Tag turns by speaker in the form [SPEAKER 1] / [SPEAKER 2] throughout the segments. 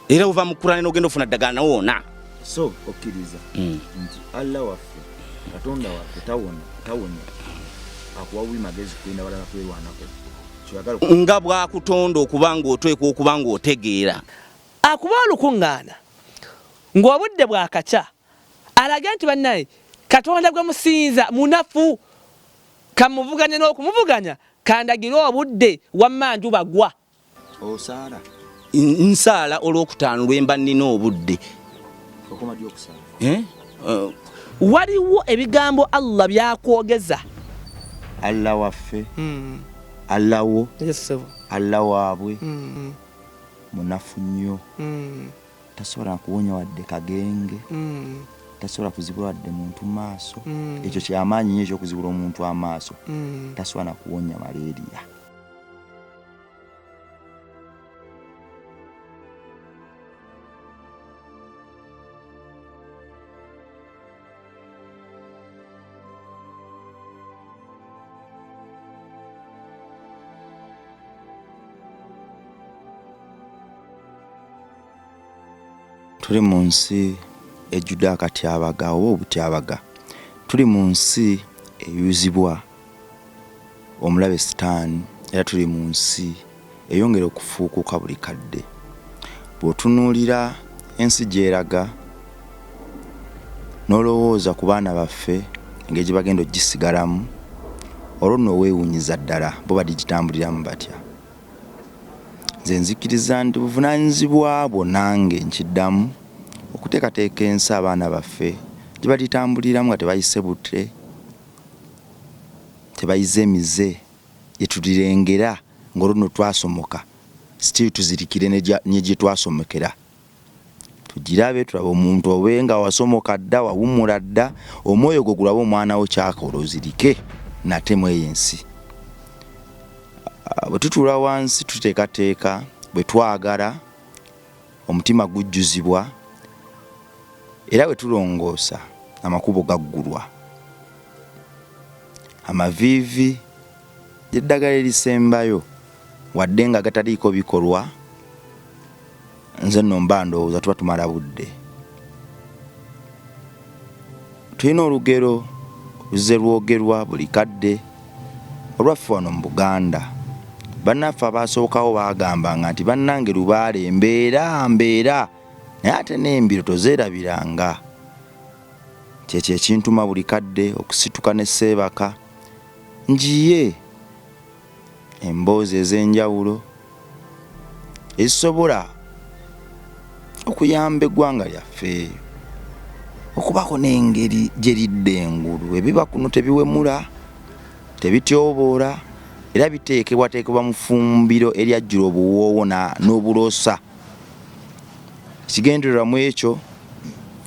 [SPEAKER 1] era uva mu Qur'ani n'ogenda ofuna ddagala wona.
[SPEAKER 2] So okkiriza nti Allah waffe Katonda waffe tawonya akuwawi magezi kwenda balala kwerwanako
[SPEAKER 1] nga bwakutonda okubanga oteekwa okubanga otegeera
[SPEAKER 3] akuba olukuŋŋaana ng'obudde bwakakya alage nti bannaye Katonda gwe musinza munafu kamuvuganya n'okumuvuganya kandagire obudde wamma nju bagwa
[SPEAKER 2] osaala
[SPEAKER 1] nsaala olwokutaano lwemba nnina obudde
[SPEAKER 2] okoma gy'okusaala
[SPEAKER 3] waliwo ebigambo Allah byakwogeza
[SPEAKER 2] Allah waffe Allah wo Allah waabwe munafu nnyo tasobola kuwonya wadde kagenge tasobola kuzibula wadde muntu maaso ekyo kyamaanyi nnyo ekyokuzibula omuntu amaaso tasobola kuwonya malaria. Tuli mu nsi ejjudde akatyabaga oba obutyabaga. Tuli mu nsi eyuzibwa omulabe Sitaani era tuli mu nsi eyongera okufuukuka buli kadde. Bw'otunuulira ensi gy'eraga n'olowooza ku baana baffe engeri gye bagenda ogisigalamu olwo nno weewuunyiza ddala bo badigitambuliramu batya. Nze nzikiriza nti buvunaanyizibwa bwo nange nkiddamu okuteekateeka ensi abaana baffe gye balitambuliramu nga tebayise butte tebayize emize gye tulirengera ng'olwo nno twasomoka sitiri tuzirikire ne gye twasomokera. Tugirabe tulaba omuntu obe nga wasomoka dda wawummula dda omwoyo gwo gulaba omwana wo kyakola ozirike natemu eyo ensi. Bwe tutuula wansi tuteekateeka bwe twagala omutima gujjuzibwa era bwe tulongoosa amakubo gaggulwa. Amaviivi ly'eddagala erisembayo wadde nga gataliiko bikolwa nze nno mba ndowooza tuba tumala budde. Tulina olugero luzze lwogerwa buli kadde olwaffe wano mu Buganda. Bannaffe abaasookawo baagambanga nti bannange lubaale mbeera naye ate n'embiro tozeerabiranga. Kyekyo ekintuma buli kadde okusituka ne Sseebaka njiye emboozi ez'enjawulo ezisobola okuyamba eggwanga lyaffe okubako n'engeri gye lidda engulu. Ebiba kuno tebiwemula tebityoboola era biteekebwateekebwa mu ffumbiro eryajjula obuwoowo n'obulosa. Ekigendererwa mu ekyo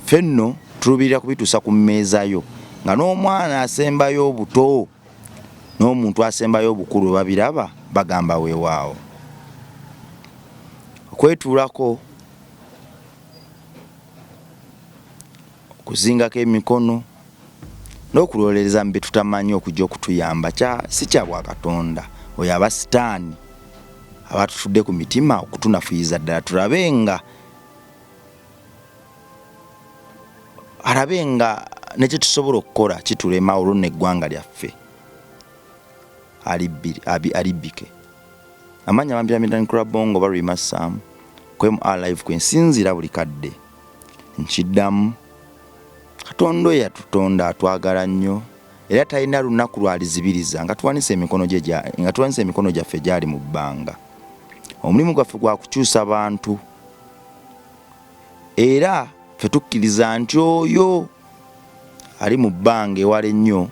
[SPEAKER 2] ffenno tulubirira kubituusa ku mmeezayo nga n'omwana asembayo obuto n'omuntu asembayo obukulu babiraba bagamba weewaawo. Okwetuulako okuzingako emikono n'okulolereza mu bye tutamanyi okujja okutuyamba si kya Bwakatonda. Oyo aba Sitaani aba tutudde ku mitima okutunafuyiza ddala arabe nga ne kye tusobola okukola kitulema olwo n'eggwanga lyaffe alibbike. Amanya Bampiramidani Kurabongo Barui Massamu kwemu alive kwensinzira buli kadde nkiddamu. Katonda oyo yatutonda atwagala nnyo era talina lunaku lwalizibiriza nga tuwanise emikono gyaffe gyali mu bbanga. Omulimu gwaffe gwa kukyusa bantu era ffe tukkiriza nti oyo ali mu bbanga ewala ennyo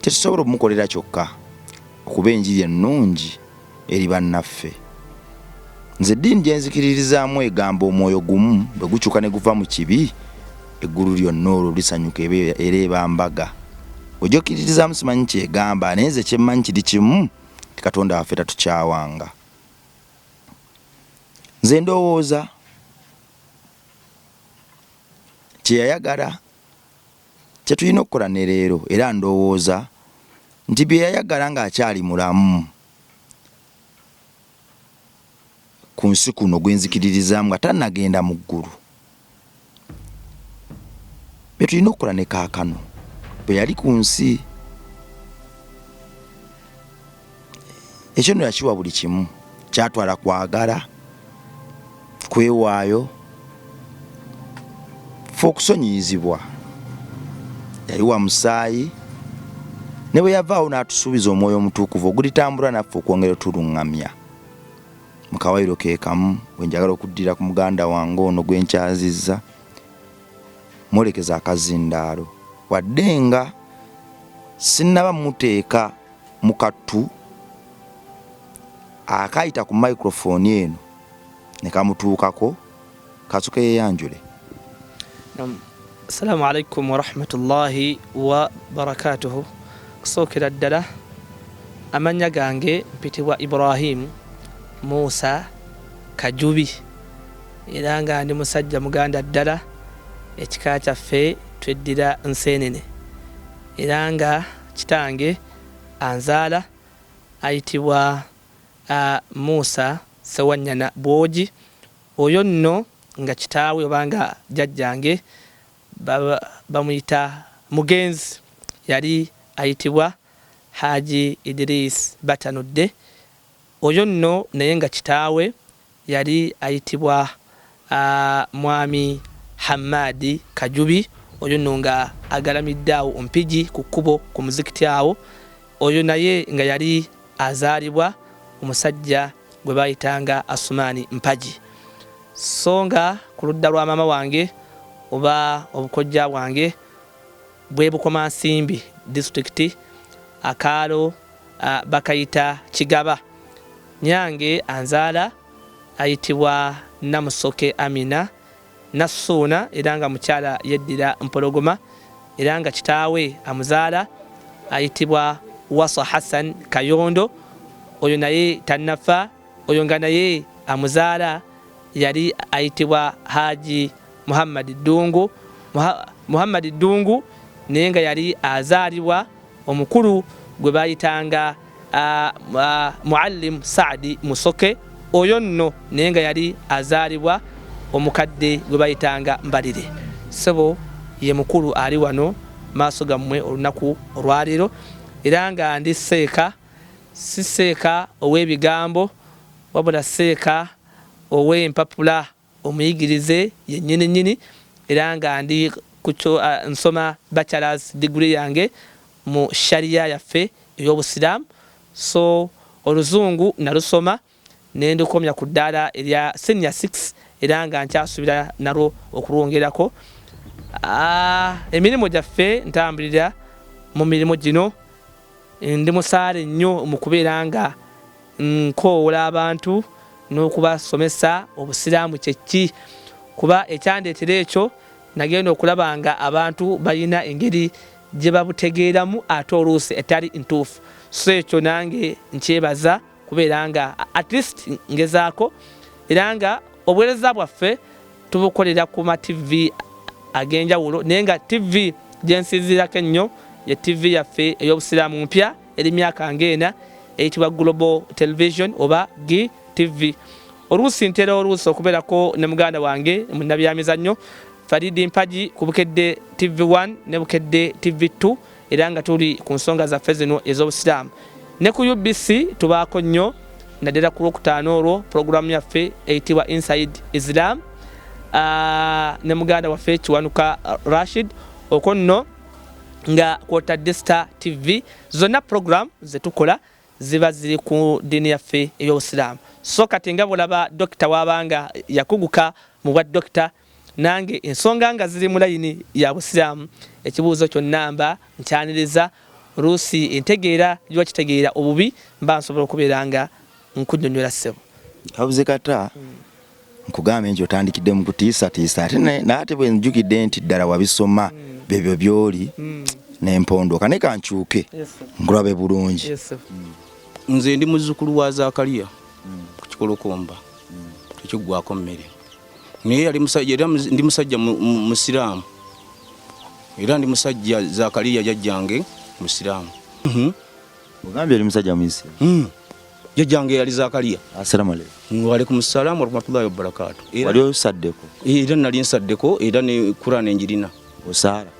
[SPEAKER 2] tetusobola okumukolera kyokka okuba enjiri ennungi eri bannaffe. Nze eddiini gye nzikiririzaamu egamba omwoyo gumu bwe gukyuka ne guva mu kibi eggulu lyonna olwo lisanyuka era eba mbaga. Ojokiririzaamu simanyi kyegamba naye nze kyemmanyi kiri kimu ti Katonda waffe tatukyawanga. Nze ndowooza kye yayagala kye tulina okukola ne leero era ndowooza nti bye yayagala ng'akyali mulamu ku nsi kuno gwenzikiririzaamu nga tannagenda mu ggulu. Bye tulina okukola ne kaakano bwe yali ku nsi. Ekyo nno yakiwa buli kimu, kyatwala kwagala, kwewaayo, fe okusonyiyizibwa. Yayiwa musaayi, ne bwe yavaawo n'atusuubiza omwoyo omutuukuvu ogulitambula naffe okwongera otuluŋŋamya. Mu kawayiro ke kamu bwe njagala okuddira ku muganda wange ono gwe nkyazizza, mwolekeza akazindaalo, wadde nga sinnaba muteeka mu kattu akayita ku microphone eno ne kamutuukako, kasuke yeyanjule.
[SPEAKER 3] Assalamu alaikum wa rahmatullahi wa barakatuhu. Kusookera ddala amannya gange mpitibwa Ibrahim Musa Kajubi, era nga ndi musajja muganda ddala, ekika kyaffe tweddira Nseenene, era nga kitange anzaala ayitibwa Musa Sewanyana Bwogi. Oyo nno nga kitaawe obanga jjajjange bamuyita mugenzi, yali ayitibwa Haji Idris Batanudde. Oyo nno naye nga kitaawe yali ayitibwa Mwami Hamadi Kajubi. Oyo nno nga agalamidde awo Ompigi ku kkubo ku muzikiti awo. Oyo naye nga yali azaalibwa omusajja gwe bayitanga Asumani Mpaji. So nga ku ludda lwa maama wange oba obukojja bwange bwe Bukomansimbi district akaalo bakayita Kigaba. Nyange anzaala ayitibwa Namusoke Amina Nassuuna, era nga mukyala yeddira Mpologoma, era nga kitaawe amuzaala ayitibwa Wasa Hassan Kayondo. Oyo naye tannafa. Oyo nga naye amuzaala yali ayitibwa Haji Muhammad Dungu. Muhammad Dungu naye nga yali azaalibwa omukulu gwe bayitanga Muallim Saadi Musoke. Oyo nno naye nga yali azaalibwa omukadde gwe bayitanga Mbalire. Sebo ye mukulu ali wano maaso gammwe olunaku olwaleero, era nga ndi seeka, si seeka ow'ebigambo wabula seeka ow'empapula omuyigirize yennyini nnyini, era nga ndi nsoma bachelors degree yange mu sharia yaffe ey'obusiraamu. So oluzungu nalusoma ne ndukomya ku ddaala erya senior 6, era nga nkyasuubira nalwo okulwongerako. Emirimu gyaffe ntambulira mu mirimu gino. Ndi musaale nnyo mu kubeera nga nkoowola abantu n'okubasomesa obusiraamu kyeki, kuba ekyandeetera ekyo nagenda okulaba nga abantu balina engeri gye babutegeeramu ate oluusi etali ntuufu. So ekyo nange nkyebaza kubeera nga at least ngezaako, era nga obuweereza bwaffe tubukolera ku ma TV ag'enjawulo, naye nga TV gye nsinziirako ennyo ye TV yaffe ey'obusiraamu mpya eri myaka ng'ena eyitibwa Global Television oba GTV. Oluusi ntera oluusi okubeerako ne muganda wange munnabyamizannyo Faridi Mpaji ku Bukedde TV1 ne Bukedde TV2, era nga tuli ku nsonga zaffe zino ez'obusiraamu. Ne ku UBC tubaako nnyo naddala ku Lwokutaano olwo puroguramu yaffe eyitibwa Inside Islam ne muganda waffe Kiwanuka Rashid. Okwo nno nga kwotadde Star TV, zonna program zetukola ziba ziri ku dini yaffe ey'obusiraamu. So kati nga bulaba dokita wabanga yakuguka mu bwa dokita, nange ensonga nga ziri mu layini ya busiraamu, ekibuuzo kyonna mba nkyaniriza, oluusi entegeera gye wakitegeera obubi mba nsobola okubeera nga nkunnyonnyola ssebo.
[SPEAKER 2] Habuze kata nkugamba nti otandikidde mu kutiisatiisa ate naate bwe njukidde nti ddala wabisoma bebyo byoli n'empondoka ne kankyuke nkulabe bulungi.
[SPEAKER 1] Nze ndi muzzukulu wa Zakaliya ku Kikolokomba, tekiggwako mmere. Naye yali musajja, era ndi musajja musiraamu, era ndi musajja Zakaliya jjajjange musiraamu.
[SPEAKER 2] Ogambye oli musajja muisiraamu?
[SPEAKER 1] jajjange yali Zakariya.
[SPEAKER 2] Assalamu alaykum.
[SPEAKER 1] Wa alaykum salaam wa rahmatullahi wa barakatuh.
[SPEAKER 2] Wali osaddeko?
[SPEAKER 1] Era nali nsaddeko era ne Qur'an enjirina.
[SPEAKER 2] Osaala?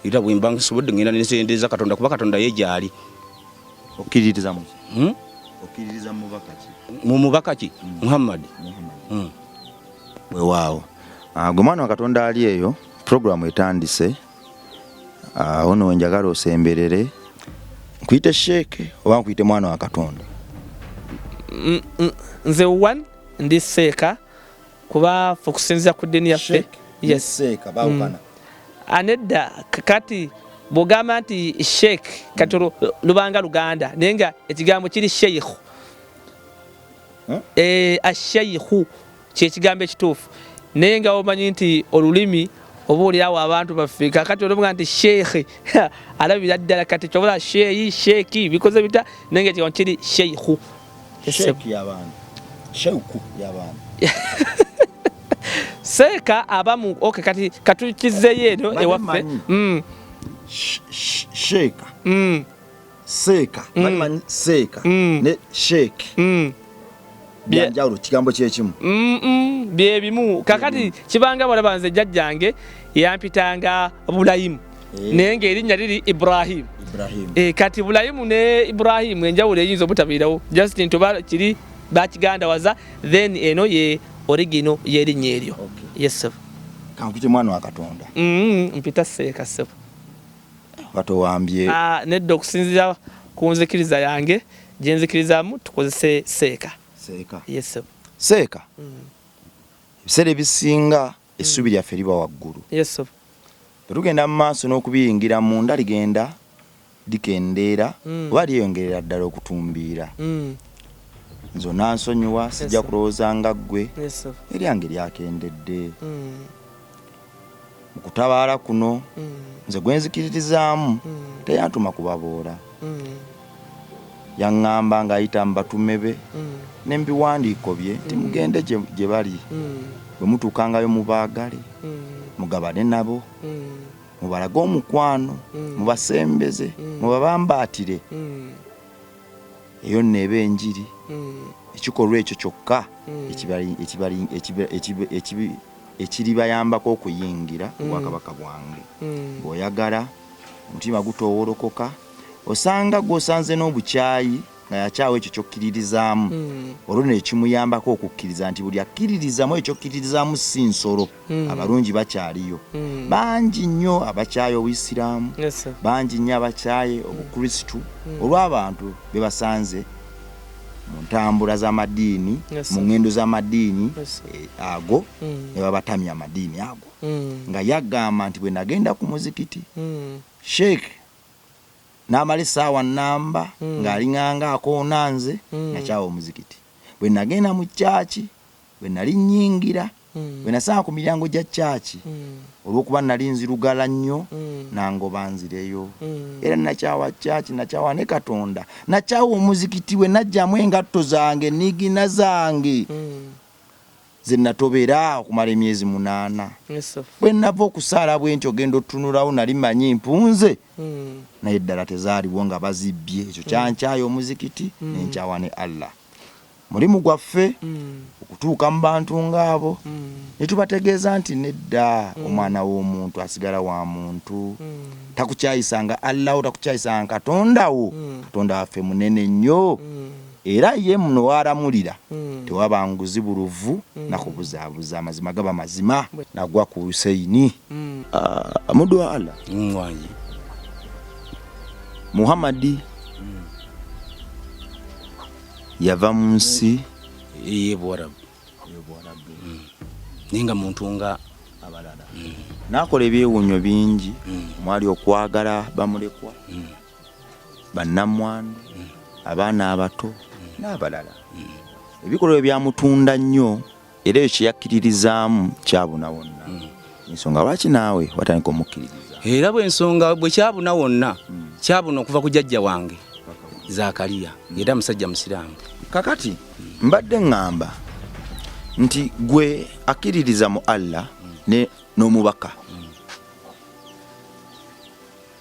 [SPEAKER 1] Era bwe mbanga sobodde ngenda nesendeza Katonda kuba Katonda ye gyali.
[SPEAKER 2] Okkiririza mu? Okkiririza mu mubaka ki?
[SPEAKER 1] Mu mubaka ki? Muhammad.
[SPEAKER 2] Weewaawo. Gwe mwana wa Katonda ali eyo, programu etandise. Ono njagala osemberere. Nkuyite Sheeke oba nkuyite mwana wa Katonda?
[SPEAKER 3] Nze one ndi Seeka kuba fokusinza ku dini yaffe.
[SPEAKER 2] Yes, Seeka baawukana.
[SPEAKER 3] Anedda kati bogamba nti Sheikh katoro lubanga Luganda naye nga ekigambo kiri sheikh. Asheikhu kyekigambo ekituufu naye nga omanyi nti olulimi obuulirawo abantu baffe kakati olubanga nti sheikh alabira ddala kati kyobola sheeki bikoze bita naye nga ekigambo kiri sheikhu.
[SPEAKER 2] Sheikh y'abaana. Sheikhu y'abaana.
[SPEAKER 3] Seeka abamu kati katukizeyo eno ewaffe.
[SPEAKER 2] Sheeka. Seeka. Bamanyi Seeka ne Sheek. Byanjawulo kigambo kyekimu.
[SPEAKER 3] Bye bimu. Kakati kibanga balaba nze jjajjange yampitanga Bulayimu. Naye ng'erinnya liri Ibrahim. Kati Bulayimu ne Ibrahim enjawulo eyinza obutabeerawo. Just ntoba kiri bakigandawaza then eno ye original yerinnya eryo. Yes sir.
[SPEAKER 2] Kankute mwana wa Katonda.
[SPEAKER 3] Mpita Seeka sir.
[SPEAKER 2] Batowambye.
[SPEAKER 3] Nedda okusinzira ku nzikiriza yange gye nzikirizaamu tukozese Seeka.
[SPEAKER 2] Seeka.
[SPEAKER 3] Yes sir.
[SPEAKER 2] Seeka. Ebiseera ebisinga essubi lyaffe liba waggulu.
[SPEAKER 3] Yes sir.
[SPEAKER 2] Tugenda mu maaso n'okubiyingira munda ligenda likendeera oba lyeyongerera ddala okutumbiira. Nzo nansonyiwa sijja kulowooza nga ggwe eryange lyakendedde. Mu kutabaala kuno nze gwe nzikiririzaamu teyantuma kubaboola. Yaŋŋamba ng'ayita mu batume be ne mu biwandiiko bye nti mugende gye bali bwe mutuukangayo mubaagale mugabane nabo mubalage omukwano mubasembeze mubabambaatire. Eyo neeba enjiri ekikolwa ekyo kyokka ekiribayambako okuyingira obwakabaka bwange. Bw'oyagala omutima gutowolokoka osanga gw'osanze n'obukyayi nga yakyawo ekyo kyokkiririzaamu olwo nekimuyambako okukkiriza nti buli akkiririzaamu ekyo kyokkiririzaamu si nsolo. Abalungi bakyaliyo bangi nnyo abakyaye Obuyisiraamu, bangi nnyo abakyaye Obukrisitu olw'abantu be basanze mu ntambula z'amadiini mu ngendo z'amadiini ago ne babatamya amadiini ago. Nga yagamba nti bwe nagenda ku muzikiti Sheikh n'amala essaawa nnamba ng'aliŋŋanga akoona nze nakyawa omuzikiti. Bwe nagenda mu kyaki bwe nali nnyingira bwe nasanga ku miryango gya kyaki olw'okuba nali nzirugala nnyo nangoba nzireyo. Era nakyawa kyaki nakyawa ne Katonda nakyawa omuzikiti bwe najjamu engatto zange nigina zange ze natobera okumala emyezi 8. Bwe nava okusaala bwentyo genda otunulawo nali manyi mpunze naye ddala tezaaliwo nga bazibbye. Ekyo kyankyayo omuzikiti nenkyawa ne Allah. Mulimu gwaffe okutuuka mu bantu ng'abo ne tubategeeza nti nedda omwana w'omuntu asigala wa muntu. Takukyayisanga Allah, takukyayisanga Katonda wo. Katonda waffe munene nnyo era ye muno waramulira tewaba nguzi buluvu nakubuzaabuza amazima gaba mazima nagwa ku Husaini. Mudu wa Allah Muhammadi yava mu nsi
[SPEAKER 1] y'Ebwarabu ninga muntu nga
[SPEAKER 2] abalala nakola ebyewuunyo bingi mwali okwagala bamulekwa bannamwandu abaana abato n'abalala. Ebikolwa byamutunda nnyo era ekyo kyeyakkiririzaamu kyabuna wonna. Ensonga lwaki naawe watandika omukkiririza?
[SPEAKER 1] Era bw'ensonga bwe kyabuna wonna kyabuna okuva ku jjajja wange Zakariya era musajja musiraamu.
[SPEAKER 2] Kakati mbadde ŋŋamba nti gwe akkiririza mu Allah n'omubaka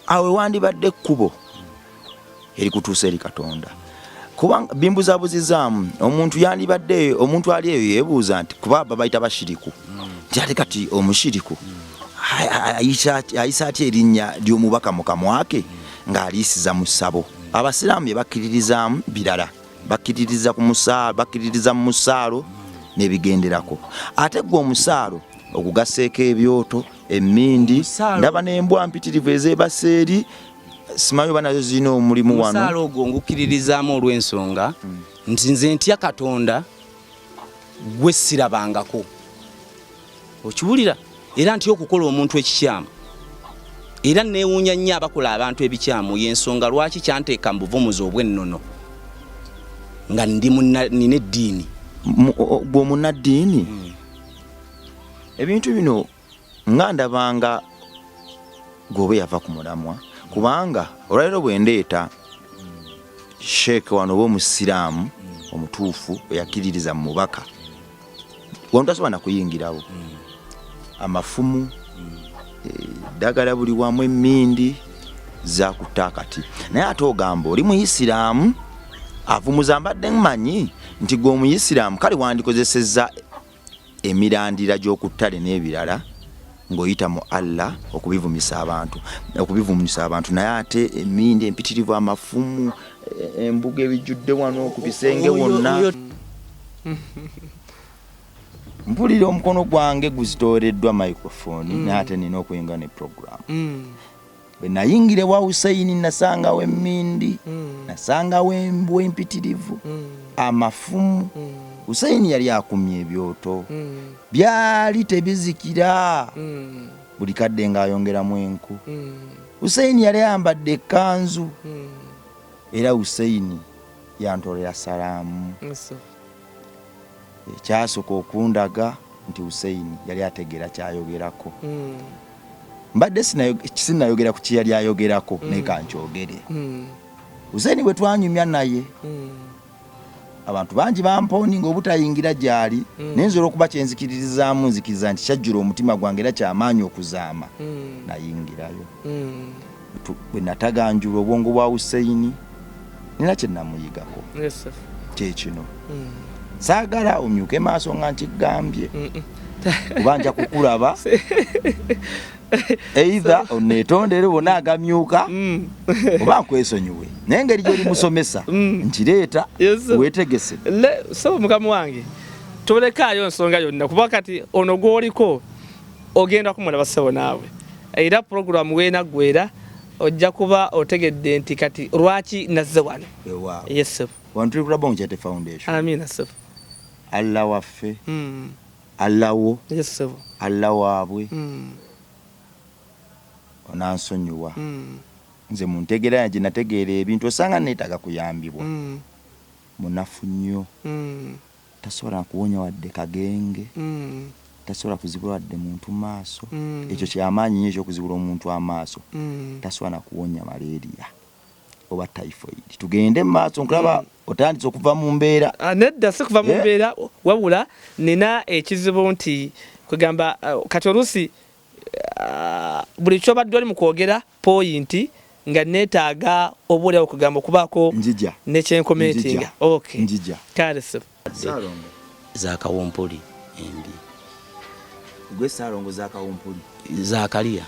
[SPEAKER 2] awe wandibadde ekkubo erikutuusa eri Katonda. kubanga bimbuzabuzizaamu omuntu yandibadde omuntu ali eyo yeebuuza nti kuba babayita bashiriku nti ate kati omushiriku ayisa atya erinnya ly'omubaka mu kamwake ng'aliisiza mu ssabo. Abasiraamu bye bakkiririzaamu birala, bakkiririza mu musaalo n'ebigenderako. Ate gwe omusaalo okugasseeko ebyoto, emmindi, ndaba n'embwa mpitirivu ezeebase eri, simanyi oba nazo zirina omulimu wano.
[SPEAKER 1] Omusaalo ogwo ngukkiririzaamu olw'ensonga nti nze ntya Katonda gwe sirabangako. Okiwulira? Era ntya okukola omuntu ekikyamu. Era neewuunya nnyo abakola abantu ebikyamu, y'ensonga lwaki kyanteeka mu buvumuzi obw'ennono nga nina eddiini.
[SPEAKER 2] Gwe omunnaddiini? Ebintu bino nga ndabanga gwoba yava ku mulamwa, kubanga olwaleero bwe ndeeta sheeke wano oba omusiraamu omutuufu eyakkiririza mu mubaka, wano tasobola na kuyingirawo. Amafumu, ddagala buli wamu, emmindi zakutta akati. Naye ate ogamba oli Muyisiraamu avumuza, mbadde mmanyi nti gwe Omuyisiraamu kale wandikozesezza emirandira gy'okuttale n'ebirala ng'oyita mu Allah okubivumisa abantu, naye ate emmindi empitirivu, amafumu, embuga ebijjudde wano ku bisenge wonna. Mpulira omukono gwange guzitooreddwa microphone, naye ate nina okuyinga ne program. Bwe nayingire wa Hussein nasangawo emmindi, nasangawo embwa empitirivu, amafumu. Hussein yali akumye ebyoto, byali tebizikira, buli kadde ng'ayongeramu enku. Hussein yali ayambadde ekkanzu, era Hussein yantolera salaamu. Ekyasooka okundaga nti Hussein yali ategeera kyayogerako. Mbadde sinayogera ku kye yali ayogerako, naye kankyogere. Hussein bwe twanyumya naye, abantu bangi bampooninga obutayingira gy'ali, naye nsobola okuba kyenzikiririzaamu nzikiriza nti kyajjula omutima gwange era kyamaanyi okuzaama. Nayingirayo. Bwe nataganjula obwongo bwa Hussein, nina kye namuyigako. Kyekino. Saagala omyuke maaso nga nkigambye, kuba nja kukulaba either oneetondere wonna agamyuka oba nkwesonyiwe, naye engeri gy'oli musomesa nkireeta weetegese.
[SPEAKER 3] So mukama wange tolekaayo nsonga yonna, kuba kati ono gw'oliko ogenda kumulaba ssebo naawe, era puroguramu weenaggwera ojja kuba otegedde nti kati lwaki nazze wano. Yes sir.
[SPEAKER 2] Wano tuli kulaba Onkyete Foundation.
[SPEAKER 3] Amina sir.
[SPEAKER 2] Allah waffe, Allah wo,
[SPEAKER 3] yes sir.
[SPEAKER 2] Allah waabwe, onansonyiwa. Nze muntegeera gye nategeera ebintu osanga neetaaga kuyambibwa. Munafu nnyo, tasobola kuwonya wadde kagenge, tasobola kuzibula wadde muntu maaso. Ekyo kyamaanyi nnyo ekyokuzibula omuntu amaaso. Tasobola kuwonya malaria oba typhoid. Tugende mu maaso nkulaba otandise okuva mu mbeera.
[SPEAKER 3] Nedda si kuva mu mbeera, wabula nina ekizibu nti kugamba kati oluusi buli kyobadde oli mu kwogera poyinti nga neetaaga obuulyawo okugamba okubaako nekyenkomentinga. Okay.
[SPEAKER 2] Njija.
[SPEAKER 3] Kale sir.
[SPEAKER 2] Saalongo.
[SPEAKER 1] Zakawumpuli embi.
[SPEAKER 2] Gwe Saalongo zakawumpuli.
[SPEAKER 1] Zakaliya.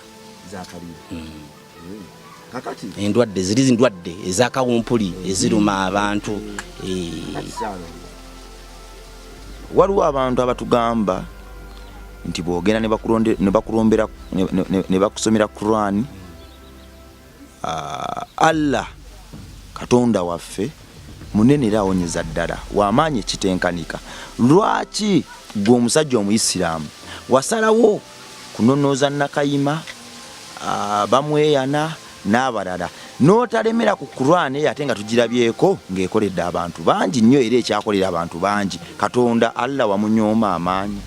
[SPEAKER 2] Kakati
[SPEAKER 1] endwadde ziri ndwadde ezakawumpuli eziruma abantu.
[SPEAKER 2] Waliwo abantu abatugamba nti boogera ne bakulombera ne bakusomera Quran, Allah Katonda waffe munene era awonyeza ddala w'amaanyi ekitenkanika. Lwaki gwe omusajja Omuyisiraamu wasalawo kunonooza Nakayima, bamweyana n'abalala, n'otalemera ku Quran ate nga tugirabyeko ng'ekoledde abantu bangi nnyo era ekyakolera abantu bangi. Katonda Allah wamunyooma amaanyi.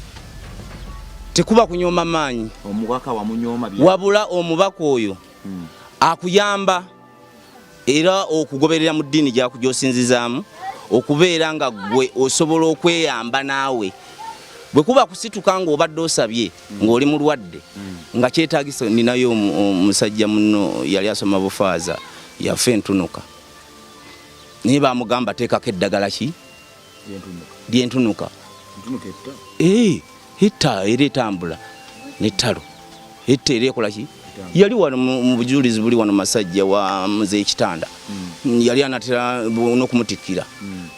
[SPEAKER 1] Tekuba kunyooma maanyi,
[SPEAKER 2] omubaka wamunyooma
[SPEAKER 1] wabula omubaka oyo akuyamba era okugoberera mu ddiini gy'osinzizaamu, okubeera nga gwe osobola okweyamba naawe. Bwe kuba kusituka ng'obadde osabye ng'oli mulwadde nga kyetaagisa. Ninayo omusajja muno yali asoma bufaaza yafa entunuka. naye bamugamba teekako eddagala ki lyentunuka etta era etambula nettalo etta era ekola ki yali wano mu bujulizi buli wano Masajja wa Muzeeyi Kitanda yali anatera n'okumutikira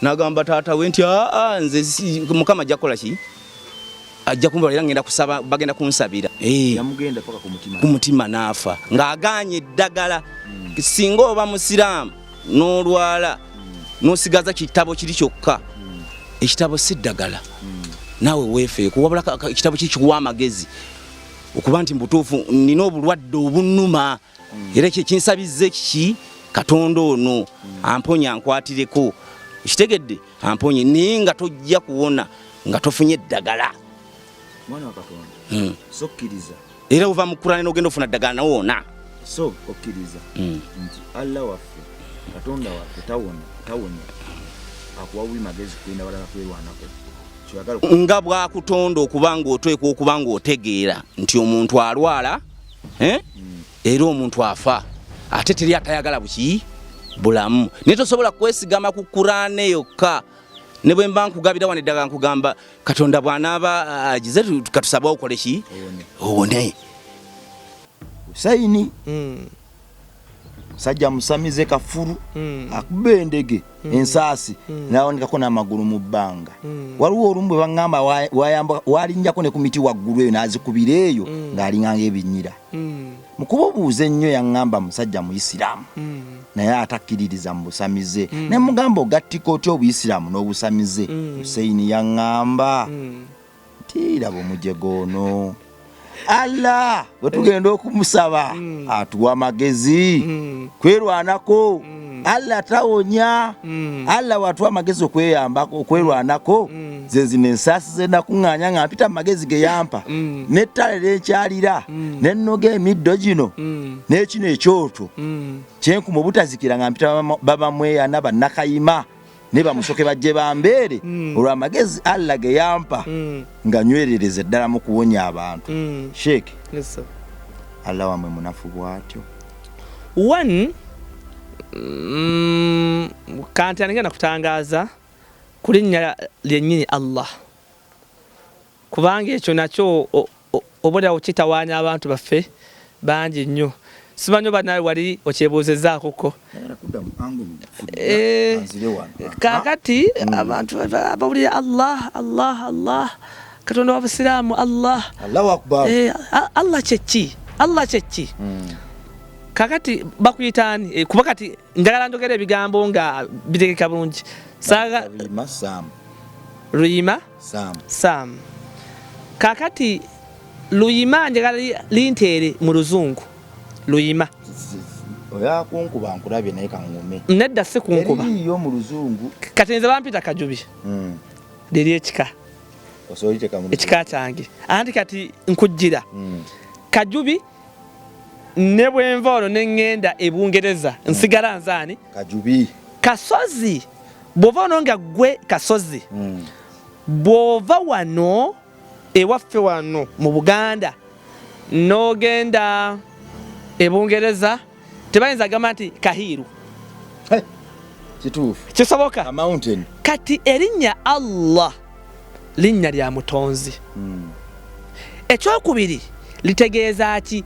[SPEAKER 1] n'agamba taata we nti nze Mukama ajja kukola ki ajja kumba era ngenda kusaba bagenda kunsabira
[SPEAKER 2] yamugenda paka
[SPEAKER 1] ku mutima n'afa ng'agaanye eddagala singa oba musiraamu n'olwala n'osigaza kitabo kiri kyokka ekitabo si ddagala naawe weefeeko wabula ekitabo kiri kikuwa amagezi okuba nti mbutuufu nina obulwadde obunnuma era ekyo kinsabizze kiki Katonda ono amponya ankwatireko kitegedde amponye naye nga tojja kuwona nga tofunye eddagala
[SPEAKER 2] mwana wa Katonda so kkiriza
[SPEAKER 1] era ova mu Kurani n'ogenda ofuna eddagala nawona
[SPEAKER 2] so okkiriza nti Allah waffe Katonda waffe tawonya akuwawi magezi kwenda balala kwerwanako nga bwakutonda okubanga otweka okubanga otegeera nti omuntu alwala era omuntu afa ate teri atayagala buki bulamu naye tosobola kwesigama ku Kurani yokka ne bwe mba nkugabira wane eddagala nkugamba Katonda bw'anaaba agize katusaba okole ki owone sayini Sajja musamize kafuru akuba endege ensaasi nawonekako n'amagulu mu bbanga waliwo olumu bwe baŋŋamba walinjako ne ku miti waggulu eyo n'azikubira eyo ng'alinganga ebinyira mu kububuuza ennyo yaŋŋamba musajja Muisiraamu naye atakkiririza mu busamize ne mugamba ogattika otya Obuyisiraamu n'obusamize Hussein yaŋŋamba ntiiraba omujego ono Allah wetugenda okumusaba atuwa magezi kwerwanako Allah tawonya Allah watuwa amagezi okweyambako okwerwanako zezino ensaasi zenda kuŋŋaanya nga mpita magezi ge yampa n'ettale ly'ekyalira n'ennoga emiddo gino n'ekino ekyoto kyenkuma obutazikira nga mpita babamweyana bannakayima ne bamusoke bajje bambeere olw'amagezi Allah ge yampa nga nywerereza ddala mu kuwonya abantu Sheikh Allah wamwe munafu bwatyo
[SPEAKER 3] kanti anengenda kutangaaza ku linnya lyennyini Allah kubanga ekyo nakyo obulawo kitawaanya abantu baffe bangi nnyo simanyi banawe wali okyebuuzezaakoko kakati abantu bawulira Allah Katonda w'Abasiraamu Allah kyeki kakati bakuyitaani kuba kati njagala njogera ebigambo nga bitegeka bulungi saaga Luyima Sam kakati Luyima njagala linteere mu Luzungu Luyima
[SPEAKER 2] oya kunkuba nkulabye naye kangume
[SPEAKER 3] nedda si kunkuba
[SPEAKER 2] eriyo mu Luzungu
[SPEAKER 3] kati nze bampita Kajubi liri ekika ekika kyange anti kati nkujjira Kajubi ne bwenva olwo neŋŋenda e Bungereza nsigala nzaani
[SPEAKER 2] Kajubi
[SPEAKER 3] Kasozi bw'ova wano nga gwe Kasozi bw'ova wano ewaffe wano mu Buganda n'ogenda e Bungereza tebayinza gamba nti Kahiru
[SPEAKER 2] kituufu
[SPEAKER 3] kisoboka
[SPEAKER 2] mountain
[SPEAKER 3] kati erinnya Allah linnya lya mutonzi ekyokubiri litegeeza ki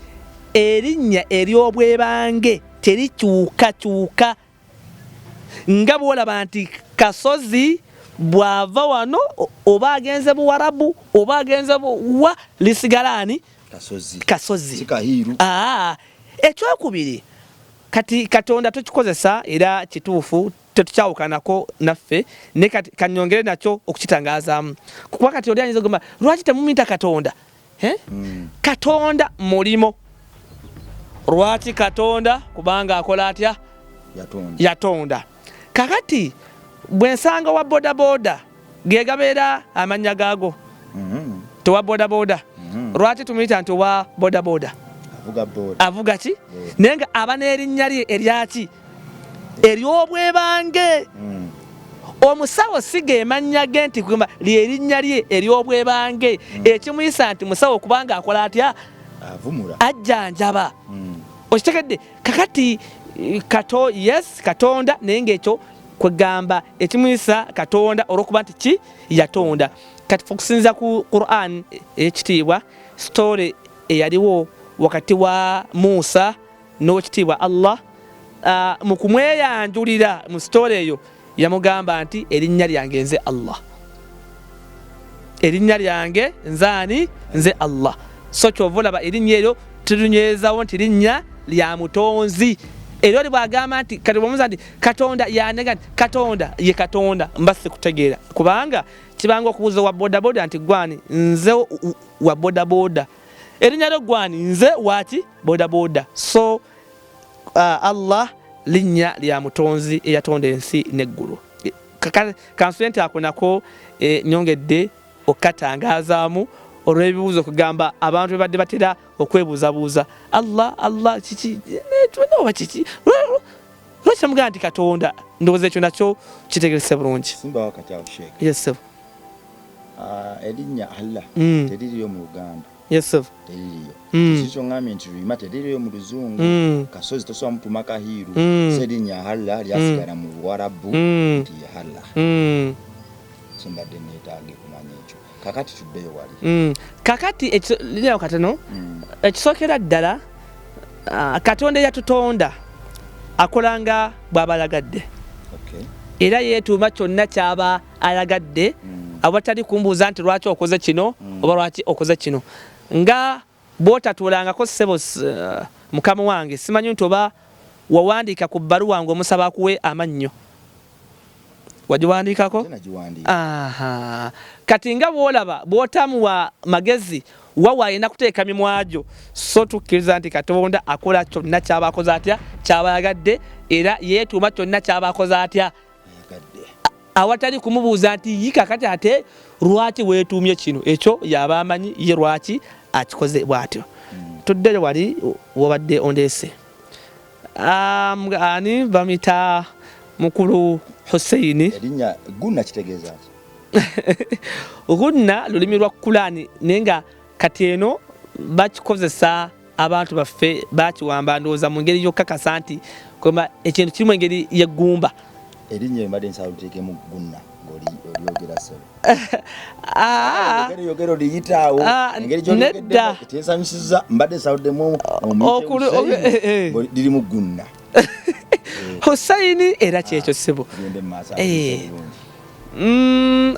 [SPEAKER 3] erinnya ery'obwebange terikyukakyuka nga bw'olaba nti Kasozi bw'ava wano oba agenze Buwarabu oba agenze wa lisigalaani Kasozi
[SPEAKER 2] si Kahiru
[SPEAKER 3] ekyokubiri kati Katonda tukikozesa era kituufu tetukyawukanako naffe ne kati kanyongere nakyo okukitangazaamu kuba kati oli ayinza okugamba lwaki temumuyita Katonda Katonda mulimo lwaki Katonda kubanga akola atya yatonda kakati bwensanga wa bodaboda ge gabeera amannya gaago towa bodaboda lwaki tumuyita nti owa bodaboda avuga ki naye nga aba n'erinnya lye eryaki ery'obwebange omusawo si ge mannya ge nti kugamba lyerinnya lye ery'obwebange ekimuyisa nti musawo kubanga akola atya ajjanjaba okitegedde kakati Katonda naye ng'ekyo kwegamba ekimuyisa Katonda olwokuba nti ki yatonda. Kati okusinza ku Quran ekitiibwa story eyaliwo wakati wa Musa n'ekitiibwa Allah mu kumweyanjulira mu story eyo yamugamba nti erinnya lyange nze Allah, erinnya lyange nzaani nze Allah. So kyova olaba erinnya eryo tulunyeezawo nti linnya lya mutonzi. Era oli bwagamba nti kati bwomuza nti Katonda yanega nti Katonda ye Katonda mba sikutegeera, kubanga kibanga okubuuza wa bodaboda nti gwani nze wa bodaboda, erinnya lyo gwani nze waki bodaboda. So Allah linnya lya mutonzi eyatonda ensi n'eggulu. Kansulenti ako nako nyongedde okatangazaamu olw'ebibuuzo kugamba abantu badde batera okwebuuzabuuza Allah kiki oba kiki lwaki amugamba nti Katonda. Ndowooza ekyo nakyo kitegerese bulungi.
[SPEAKER 2] Simba wakati awo Sheikh.
[SPEAKER 3] Yes sir.
[SPEAKER 2] Erinnya Allah teririyo mu Luganda.
[SPEAKER 3] Yes sir.
[SPEAKER 2] Teririyo. Kikyo ngambye nti luyima teririyo mu Luzungu. Kasozi tosobola mutuma kahiiru. Erinnya Allah lyasigala mu Luwarabu nti Allah. Simbadde neetaage kumanya ekyo. Kakati tuddeyo wali.
[SPEAKER 3] Kakati linayo katono ekisookera ddala Katonda yatutonda akolanga bw'abalagadde. Era yeetuuma kyonna kyaba alagadde awatali kumbuuza nti lwaki okoze kino oba lwaki okoze kino. Nga bw'otatuulangako ssebo mukama wange simanyi nti oba wawandiika ku bbaluwa wange omusaba akuwe amannyo. Wagiwandiikako? Aha. Kati nga bw'olaba bw'otamuwa magezi wawa alina kuteeka mimwagyo, so tukkiriza nti Katonda akola kyonna kyaba akoze atya kyabalagadde, era yeetuuma kyonna kyaba akoze atya awatali kumubuuza nti yika kati ate lwaki weetuumye kino, ekyo yaba amanyi ye lwaki akikoze bw'atyo. Tuddeyo wali wobadde ondeese. Ani bamita mukulu Husseini.
[SPEAKER 2] Erinnya Gunna kitegeeza ki?
[SPEAKER 3] Gunna lulimi lwa Kulani naye nga kati eno bakikozesa abantu baffe bakiwamba ndowooza mu ngeri y'okkakasa nti kwema ekintu kirimu engeri y'eggumba.
[SPEAKER 2] Erinnya mbadde nsaba luteekemu Gunna ng'olyogera ssebo. Yogero liyitaawo engeri gy'olyogedde tensanyusizza mbadde nsabuddemu lirimu Gunna. Husseini
[SPEAKER 3] era kyekyo ssebo.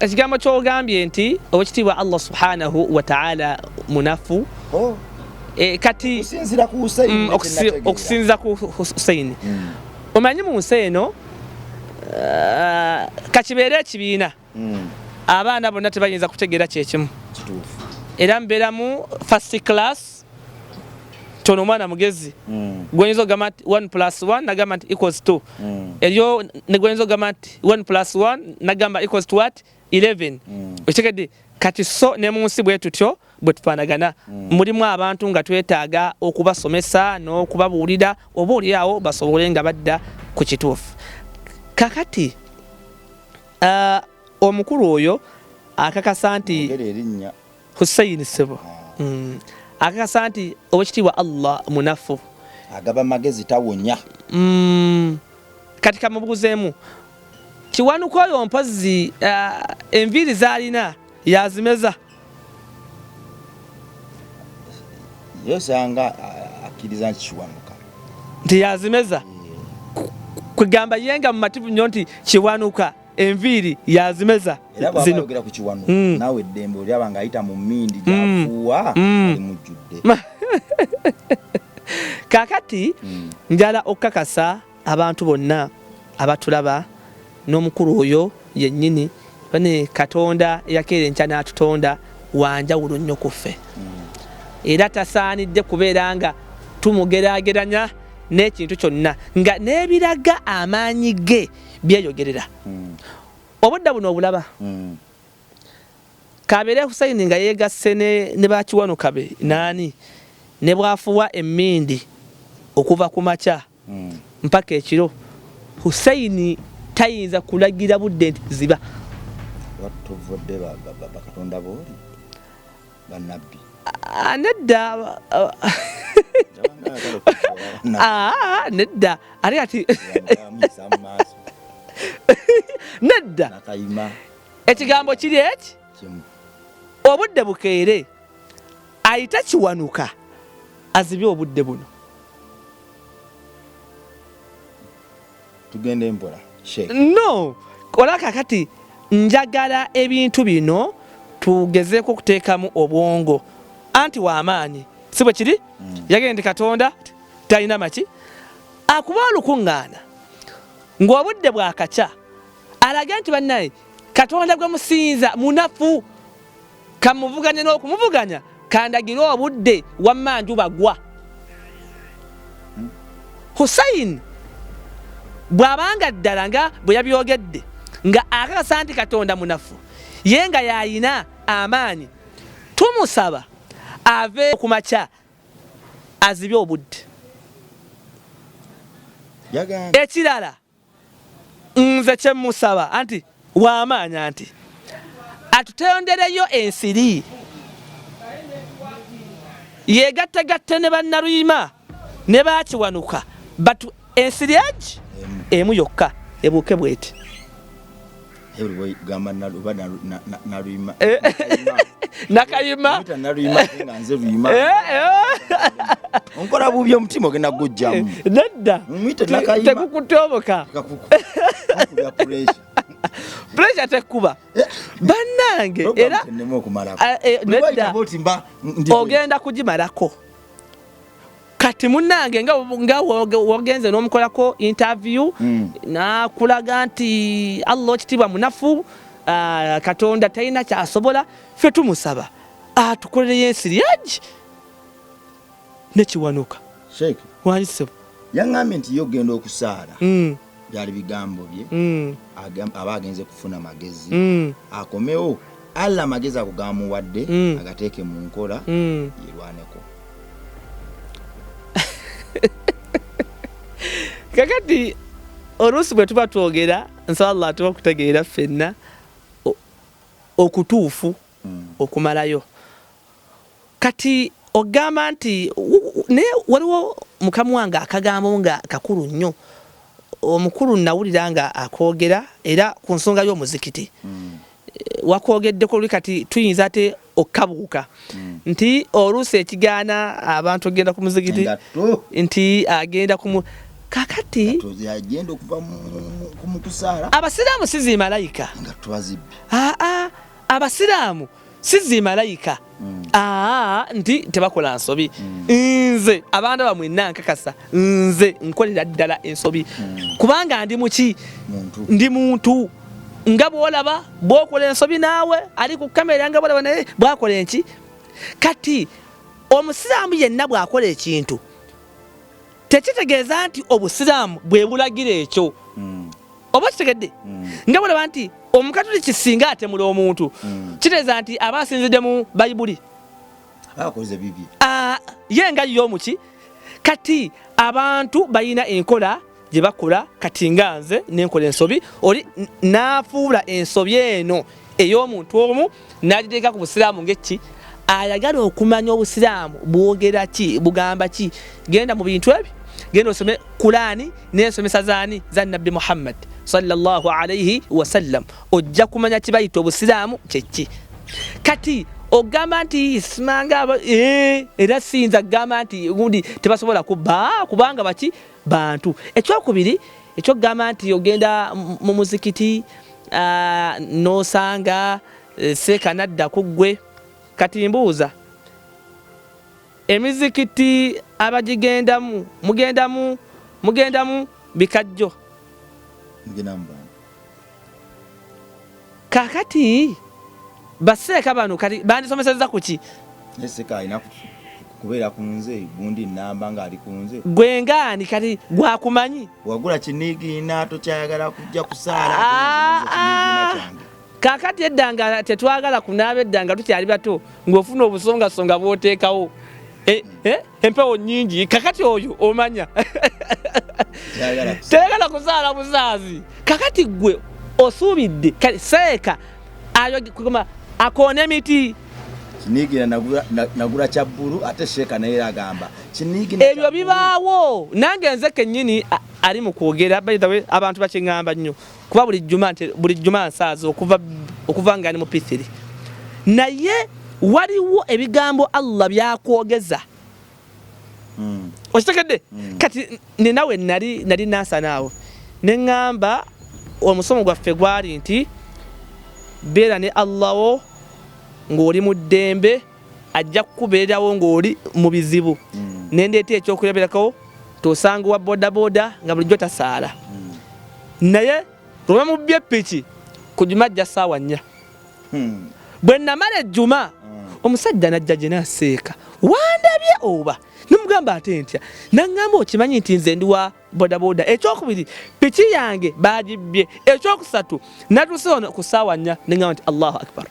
[SPEAKER 3] Ekigambo ky'ogambye nti owekitiibwa Allah subhanahu wa ta'ala munafu. Kati okusinzira ku Husseini omanyi mu nsi eno kakibeere ekibiina abaana bonna tebayinza kutegeera kyekimu, era mbeeramu first class tono omwana mugezi gwenyinza ogamba nti 1+1 nagamba nti equals 2 eryo negwenyinza ogamba nti 1+1 nagamba equals to what 11 okitegedde. Kati so ne mu nsi bwe tutyo bwe tufaanagana mulimu abantu nga twetaaga okubasomesa n'okubabuulira oba oliawo basobole nga badda ku kituufu. Kakati omukulu oyo akakasa nti Husseini ssebo akakasa nti owekitiibwa Allah munafu
[SPEAKER 2] agaba magezi tawonya.
[SPEAKER 3] Kati kamubuuzeemu Kiwanuka oyo mpozzi enviiri z'alina yazimeza.
[SPEAKER 2] Yosanga akkiriza nti Kiwanuka
[SPEAKER 3] nti yazimeza kwegamba yenga mu mativu nnyo nti Kiwanuka enviiri yazimeza
[SPEAKER 2] zino. Era bw'ayogera ku Kiwanuka naawe eddembe olyaba ng'ayita mu mmindi gy'afuuwa ali mujjudde.
[SPEAKER 3] Kaakati njala okukakasa abantu bonna abatulaba n'omukulu oyo yennyini bane Katonda eyakeera enkya n'atutonda wanjawulo nnyo ku ffe, era tasaanidde kubeera nga tumugeraageranya n'ekintu kyonna nga n'ebiraga amaanyi ge byeyogerera. Obudda buno obulaba kabeere Husseini nga yeegasse ne bakiwanuka be naani ne bwafuwa emmindi okuva ku makya mpaka ekiro. Husseini tayinza kulagira budde nti ziba.
[SPEAKER 2] Watuvodde bakatonda booli bannabbi
[SPEAKER 3] nedda nedda ali ati nedda
[SPEAKER 2] nakayima
[SPEAKER 3] ekigambo kiri eki
[SPEAKER 2] kimu
[SPEAKER 3] obudde bukeere ayita Kiwanuka azibye obudde buno.
[SPEAKER 2] tugende mpola Sheikh
[SPEAKER 3] No kola kakati njagala ebintu bino tugezeeko okuteekamu obwongo anti w'amaanyi si bwe kiri yagende Katonda talina maki akuba olukuŋŋaana ng'obudde bwakakya alage nti bannaye Katonda gwe musinza munafu kamuvuganya n'okumuvuganya kandagire obudde wamma njuba gwa. Hussein bw'abanga ddala nga bwe yabyogedde nga akakasa nti Katonda munafu ye nga yayina amaanyi tumusaba ave ku makya azibye obudde. Ekirala nze kye musaba anti w'amaanyi anti atutondereyo ensiri yegattegatte ne bannaluyima ne bakiwanuka batu ensiri egi emu yokka ebuuke bweti nakayima
[SPEAKER 2] onkola bubi omutima ogenda gujjamu
[SPEAKER 3] nedda tekukutoboka pressure tekuba bannange era nedda ogenda kugimalako kati munnange nga wogenze n'omukolako interview nakulaga nti Allah okitibwa munafu Katonda talina kyasobola ffe tumusaba atukolereyo ensiri egi nekiwanuka
[SPEAKER 2] Sheikh
[SPEAKER 3] wanyisebo
[SPEAKER 2] yaŋŋambye nti yogenda okusaala byali bigambo bye aba agenze kufuna magezi akomewo Allah amagezi ago gamuwadde agateeke mu nkola yirwaneko.
[SPEAKER 3] Kakati oluusi bwe tuba twogera nsaba Allah tuba kutegeera ffenna okutuufu okumalayo. Kati ogamba nti naye waliwo mukamu wange akagambo nga kakulu nnyo omukulu nawulira nga akoogera era ku nsonga y'omuzikiti wakogeddeko luli kati tuyinza ate okkabuuka nti oluusi ekigaana abantu ogenda ku muzikiti nti agenda ku kakati
[SPEAKER 2] agenda okuva mu kusaala
[SPEAKER 3] abasiraamu si zimalayika abasiraamu si zimalayika nti tebakola nsobi nze abantu bamwe nankakasa nze nkolera ddala ensobi kubanga ndi muki ndi muntu nga bwolaba bwokola ensobi naawe ali ku kamera nga bwolaba naye bwakola enki kati omusiraamu yenna bwakola ekintu tekitegeeza nti obusiraamu bwe bulagira ekyo oba kitegedde nga bwolaba nti omukatuli kisinga atemula omuntu kitegeeza nti aba asinzidde mu bayibuli
[SPEAKER 2] abakoze bibi
[SPEAKER 3] ye nga y'omuki kati abantu balina enkola gye bakola kati nga nze nenkola ensobi oli naafuula ensobi eno ey'omuntu omu n'agiteeka ku busiraamu ng'eki ayagala okumanya obusiraamu bwogera ki bugamba ki genda mu bintu ebyo genda osome Kulaani n'ensomesa zaani za Nabbi Muhammad sallallahu alayhi wasallam ojja kumanya kibayita obusiraamu kyeki. Kati ogamba nti simanga era sinza gamba nti gundi tebasobola kubanga baki bantu. Ekyokubiri ekyogamba nti ogenda mu muzikiti nosanga seeka nadda ku ggwe. Kati mbuuza emizikiti abagigendamu mugendamu bikajjo kakati baseeka bano kati bandisomeseza kuki
[SPEAKER 2] neseka alina kubeera kunze gundi namba nga ali kunze
[SPEAKER 3] gwengaani kati gwakumanyi
[SPEAKER 2] wagula kiniigina tokyayagala kujja kusaala
[SPEAKER 3] kakati eddanga tetwagala kunaaba eddanga tukyali bato ng'ofuna obusongasonga bw'oteekawo empewo nnyingi kakati oyo omanya teyagala kuzaala buzaazi kakati gwe osuubidde kati seeka akoona emiti
[SPEAKER 2] kiniigira nagula kya bbulu ate sheeka naye agamba
[SPEAKER 3] ebyo bibaawo nange nze kennyini ali mu kwogera by the way abantu bakingamba nnyo kuba buli juma nsaazo okuva nga ni mu P3 naye waliwo ebigambo Allah byakwogeza okitegedde kati ninawe nali nasa naawe neŋŋamba omusomo gwaffe gwali nti beera ne Allah wo ng'oli mu ddembe ajja kukubeerawo ng'oli mu bizibu nendeeta ekyokulabirako tosanga wa bodaboda nga bulijjo tasaala naye lwe mubbye ppiki ku juma ajja ssaawa 4 bwe namala ejjuma omusajja najja gye naseeka wandabye oba nimugamba ate ntya naŋŋamba okimanyi nti nze ndi wa bodaboda ekyokubiri piki yange bagibbye ekyokusatu natuuse ono ku ssaawa 4 neŋŋamba nti Allahu akbar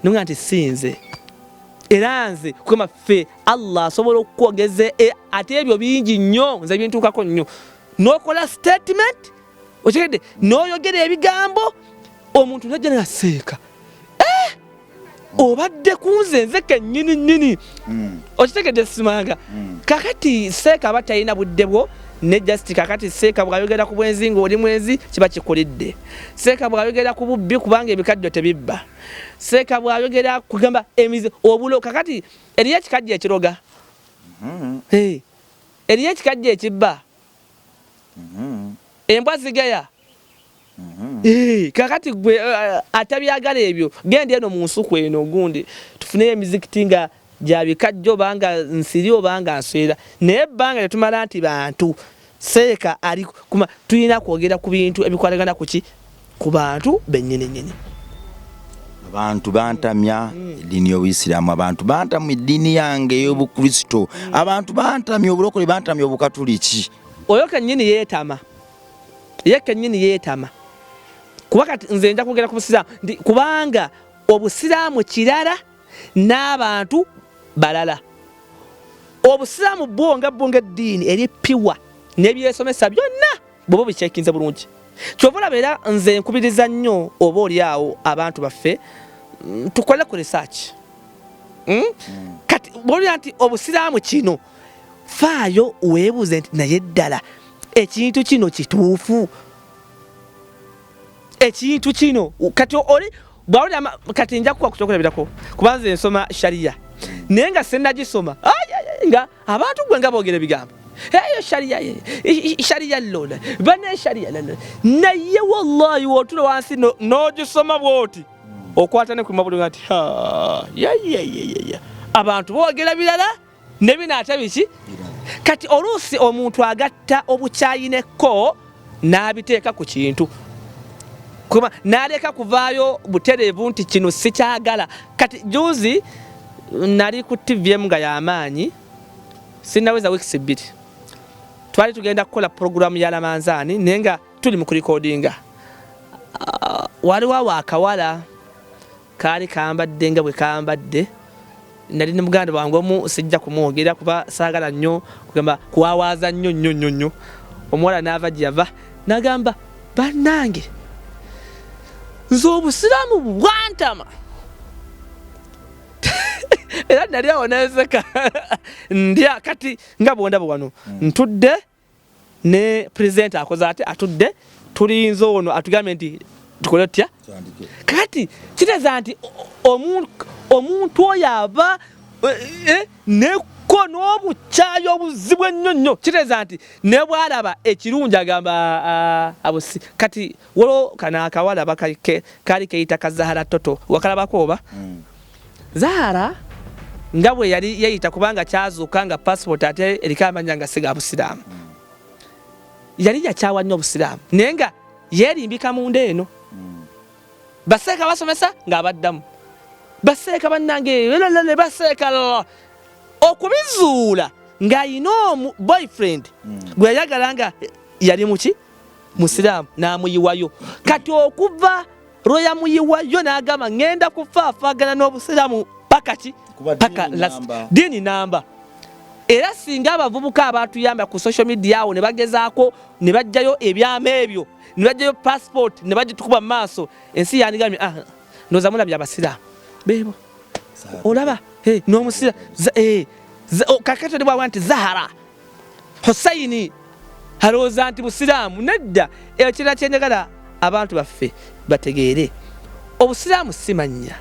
[SPEAKER 3] nunga nti sinze era nze kugamba ffe Allah asobola okukwogeza ate ebyo bingi nnyo nze bintuukako nnyo n'okola statement okitegedde n'oyogera ebigambo omuntu najja naseeka obadde kunze nze kennyini okitegedde simanga kakati seeka aba talina budde bwo ne just kakati seeka bw'ayogera ku bwenzi ng'oli mwenzi kiba kikulidde seeka bw'ayogera ku bubbi kubanga ebikajjo tebibba seeka bw'ayogera kugamba emize obulo kakati eriyo ekikajjo ekiroga eriyo ekikajjo ekibba embwa zigeya kakati gwe atabyagala ebyo genda eno mu nsuku eno gundi tufuneyo emizikiti nga gyabikajjo banga nsiri obanga nswera naye ebbanga lyetumala nti bantu seeka ali kuma tulina kwogera ku bintu ebikwatagana kuki ku bantu bennyini
[SPEAKER 2] abantu bantamya eddiini y'Obuyisiraamu abantu bantamya eddiini yange ey'Obukristo abantu bantamya obulokole bantamya Obukatuliki
[SPEAKER 3] oyo kennyini yeetama ye kennyini yeetama kuba kati nze nja kwogera ku busiraamu kubanga obusiraamu kirala n'abantu balala obusiraamu bwonga eddiini eri piwa n'ebyesomesa byonna bwoba bikyekinze bulungi kyova olaba era nze nkubiriza nnyo oba oli awo abantu baffe tukole ku research kati bwolira nti obusiraamu kino faayo weebuuze nti naye ddala ekintu kino kituufu ekintu kino kati oli bwawulira kati nja kuwa kukyokulabirako kuba nze nsoma shariya naye nga sennagisoma nga abantu gwe nga boogera ebigambo eyo shariya lola bane shariya lola naye wallahi wotula wansi n'ogisoma bwoti okwata ne kulima bulungi nti abantu boogera birala ne binaate biki kati oluusi omuntu agatta obukyayineko n'abiteeka ku kintu kuba naleka kuvaayo butereevu nti kino sikyagala kati juzi nali ku TVM nga y'amaanyi sinaweza weeks 2 twali tugenda kukola programu ya Lamanzaani naye nga tuli mu kulikodinga waliwo akawala kaali kambadde nga bwe kambadde nali ne muganda wange omu sijja kumwogera kuba saagala nnyo kugamba kuwawaaza nnyo omuwala n'ava gyava n'agamba bannange nze obusiraamu bwantama era nali awo neseka ndya kati nga bwondaba wano ntudde ne president akoze ate atudde tulinze ono atugambye nti tukole tutya kati kitegeeza nti omuntu oyo aba neko n'obukyayi obuzibu ennyo kitegeeza nti ne bwalaba ekirungi agamba abusi kati waliwo kana akawala kaali keyita Kazahara Toto wakalabako oba Zahara nga bwe yali yeyita kubanga kyazuuka nga passport ate eriko amanya nga siga busiraamu yali yakyawa nnyo obusiraamu naye nga yeerimbika munda eno baseeka basomesa ng'abaddamu baseeka bannange baseeka okubizuula ng'ayina boyfriend gwe yayagala nga yali muki musiraamu n'amuyiwayo kati okuva lwe yamuyiwayo n'agamba ngenda kufaafaagana n'obusiraamu paka dini namba era singa abavubuka abatuyamba ku social media awo ne bagezaako ne bajjayo ebyama ebyo ne bajjayo passport ne bagitukuba mu maaso ensi yandigamye ndoza mulabye abasiraamu bebo olaba n'omusira kakati bwawa nti Zahara Hussaini alowooza nti busiraamu. Nedda, ekirala kye njagala abantu baffe bategeere, obusiraamu si mannya,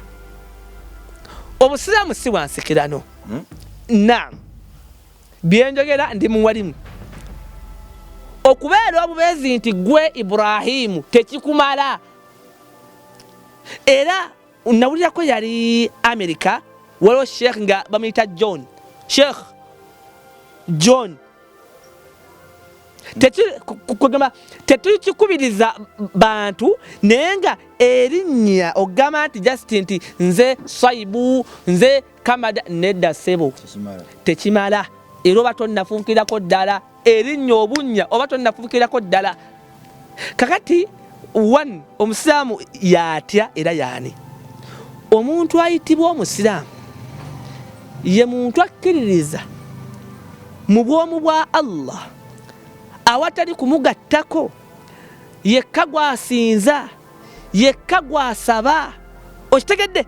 [SPEAKER 3] obusiraamu si wansikirano. Naam, byenjogera ndi muwalimu. Okubeera obubeezi nti gwe Ibrahimu tekikumala. Era nawulirako yali Amerika, waliwo sheekh nga bamuyita Sheikh John. Tetukikubiriza bantu naye nga erinnya ogamba nti just nti nze Saibu, nze Kamada, nedda ssebo tekimala. Era oba tonnafuukirako ddala erinnya obunnya, oba tonnafuukirako ddala. Kakati omusiraamu yatya era yaani? Omuntu ayitibwa omusiraamu ye muntu akkiririza mu bwomu bwa Allah awatali kumugattako, yekka gwasinza, yekka gwasaba. Okitegedde?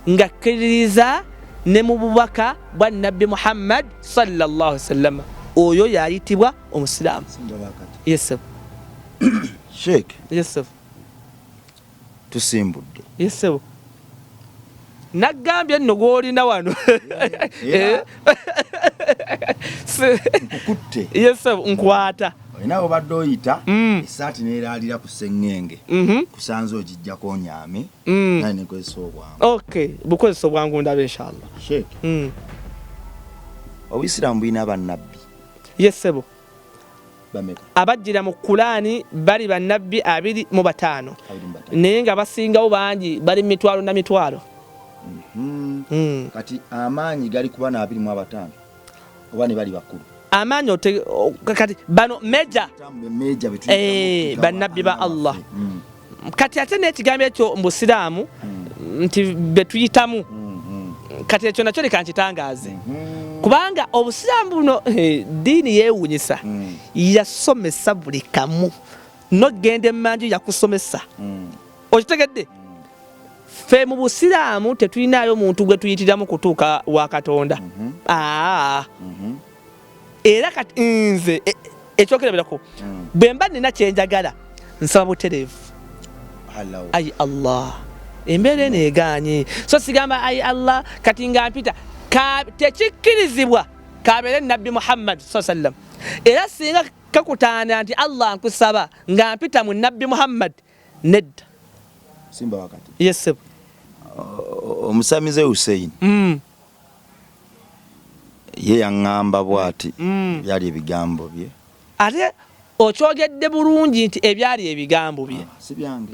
[SPEAKER 3] Nga akkiririza ne mu bubaka bwa Nabbi Muhammad sallallahu alaihi wasallam, oyo yayitibwa omusiraamu. Yes
[SPEAKER 2] Sheikh,
[SPEAKER 3] yes
[SPEAKER 2] tusimbudde.
[SPEAKER 3] Yes nagambye nno gwolina wano.
[SPEAKER 2] Nkukutte.
[SPEAKER 3] Yes nkwata.
[SPEAKER 2] Olina obadde oyita esaati neeraalira ku sseŋŋenge, kusanze ogijjako onyame naye nekozesa obwangu.
[SPEAKER 3] Okay, bukozesa obwangu ndaba inshallah.
[SPEAKER 2] Sheikh, Obuyisiraamu bulina bannabbi.
[SPEAKER 3] Yes
[SPEAKER 2] Bameka?
[SPEAKER 3] Abajjira mu Kulaani bali bannabbi 25 naye nga basingawo bangi, bali mitwalo na mitwalo.
[SPEAKER 2] Kati amaanyi gali kuba na 25 oba ne bali bakulu?
[SPEAKER 3] Amaanyi kati bano meja bannabbi ba Allah. Kati ate n'ekigambo ekyo mu Busiraamu nti betuyitamu, kati ekyo nakyo leka nkitangaaze, kubanga Obusiraamu buno diini yeewuunyisa, yasomesa buli kamu, nogenda emmanju yakusomesa. Okitegedde? Ffe mu Busiraamu tetulinayo muntu gwe tuyitiramu kutuuka wa Katonda. Era kati nze ekyokerabirako bwe mba nina kyenjagala nsaba butereevu. Ayi Allah, embeera eno egaanye, so sigamba ayi Allah kati nga mpita tekikkirizibwa kabeere Nabbi Muhammad sallallahu alaihi wasallam. Era singa kakutaana nti Allah nkusaba nga mpita mu Nabbi Muhammad, nedda.
[SPEAKER 2] Simba wakati.
[SPEAKER 3] Yes
[SPEAKER 2] Omusamize Hussein ye yaŋŋamba bw'ati byali ebigambo bye.
[SPEAKER 3] Ate okyogedde bulungi nti ebyali ebigambo bye.
[SPEAKER 2] Si byange.